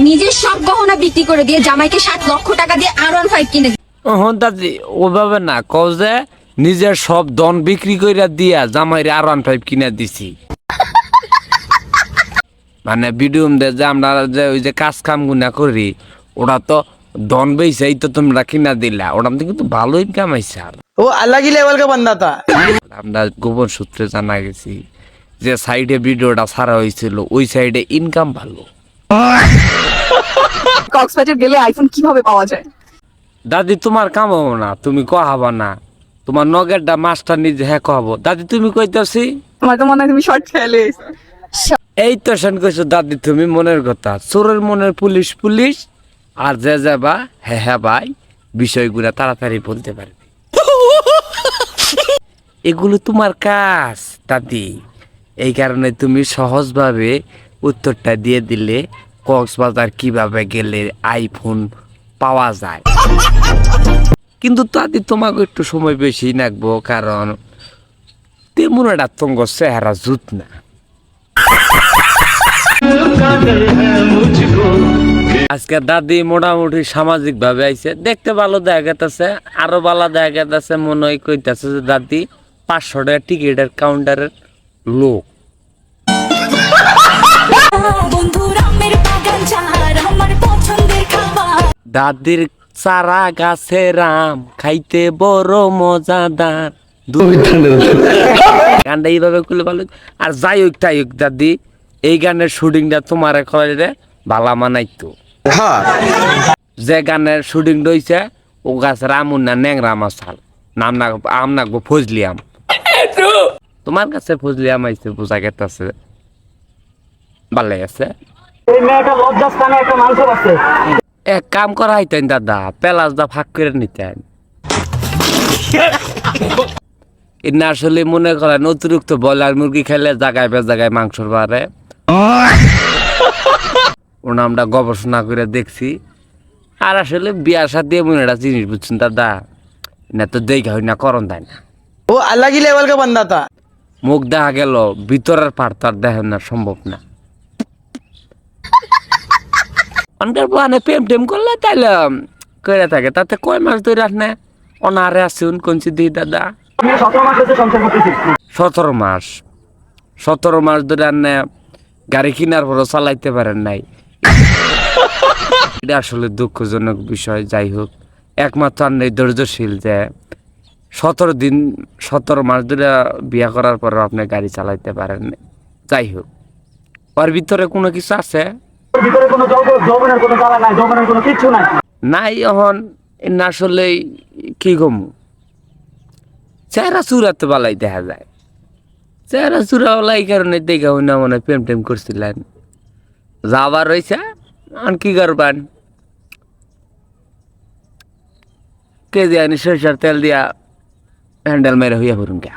নিজের সব গহনা বিক্রি করে দিয়ে জামাইকে 7 লক্ষ টাকা দিয়ে R15 কিনে হন দাদি ওভাবে না কও যে নিজের সব দন বিক্রি কইরা দিয়া জামাইরে R15 কিনা দিছি। মানে ভিডিও দে যে আমরা যে ওই যে কাজ কাম গুনা করি ওরা তো দন বেচাই তো তোমরা কিনা দিলা, ওরা কিন্তু ভালো ইনকাম আইছে। আর वो अलग ही लेवल का बंदा था। আমরা গোপন সূত্রে জানা গেছি যে সাইডে ভিডিওটা ছাড়া হয়েছিল ওই সাইডে ইনকাম ভালো। কক্সবাজার গেলে আইফোন কিভাবে পাওয়া যায়? দাদি তোমার কাম হবো না, তুমি কহাবা না, তোমার নগেরটা মাস্টার নিজে হ্যাঁ কহাবো। দাদি তুমি কইতাছি আমার তো মনে হয় তুমি শর্ট খেলে। এই তো সেন কইছো দাদি তুমি মনের কথা, চোরের মনের পুলিশ পুলিশ, আর যে যাবা হ্যাঁ হ্যাঁ ভাই বিষয়গুলা তাড়াতাড়ি বলতে পারবে। এগুলো তোমার কাজ দাদি, এই কারণে তুমি সহজভাবে উত্তরটা দিয়ে দিলে কক্সবাজার কিভাবে গেলে আইফোন পাওয়া যায়। কিন্তু দাদি তোমাকে একটু সময় বেশি লাগবো, কারণ তেমন একটা তঙ্গ চেহারা জুত না। আজকে দাদি মোটামুটি সামাজিক ভাবে আইছে, দেখতে ভালো দেখা গেছে, আরো ভালো দেখা গেছে। মনে হয় কইতাছে যে দাদি 500 টাকা টিকিটের কাউন্টারের লোক। দাদির চারা গাছে রাম খাইতে বড় মজাদার। গানটা এইভাবে করলে ভালো। আর যাই হোক তাই হোক দাদি, এই গানের শুটিংটা তোমার করে ভালা মানাইতো। যে গানের শুটিং রয়েছে ও গাছের আমুন না ন্যাংরা মাছাল, নাম না আম নাকবো ফজলি আম। তোমার কাছে ফজলি আম আইছে বোঝা গেছে, ভালো আছে। এক কাম করা হইতেন দাদা, পেলাস দা ফাঁক করে নিতেন। না আসলে মনে করেন অতিরিক্ত ব্রয়লার মুরগি খেলে জায়গায় বে জায়গায় মাংসর বাড়ে। ওর নামটা গবেষণা করে দেখছি। আর আসলে বিয়ার সাথে এমন একটা জিনিস বুঝছেন দাদা, না তো দেখা হয় না করণ দেয় না। वो अलग ही लेवल का बंदा था। মুখ দেখা গেল ভিতরের পার্ট তার দেখেন না, সম্ভব না। অনকার মানে প্রেম টেম করলে তাইলে করে থাকে, তাতে কয় মাস ধরে আসনে অনারে আসুন কোনছি দিই দাদা। 17 মাস ধরে আনে গাড়ি কিনার পরও চালাইতে পারেন নাই। এটা আসলে দুঃখজনক বিষয়। যাই হোক, একমাত্র আন্নে ধৈর্যশীল যে 17 মাস ধরে বিয়া করার পর আপনি গাড়ি চালাইতে পারেন নাই। যাই হোক, ওর ভিতরে কোনো কিছু আছে নাই এখন না, আসলে কি কমু, চেহারা চূড়াতে বালাই দেখা যায়। চেহারা চূড়াওয়ালা এই কারণে দেখা হয় না, মনে প্রেম টেম করছিলেন, যাবার রয়েছে আর কি করবেন। কেজি আনি সরিষার তেল দিয়া হ্যান্ডেল মেরে হইয়া পড়ুন কে।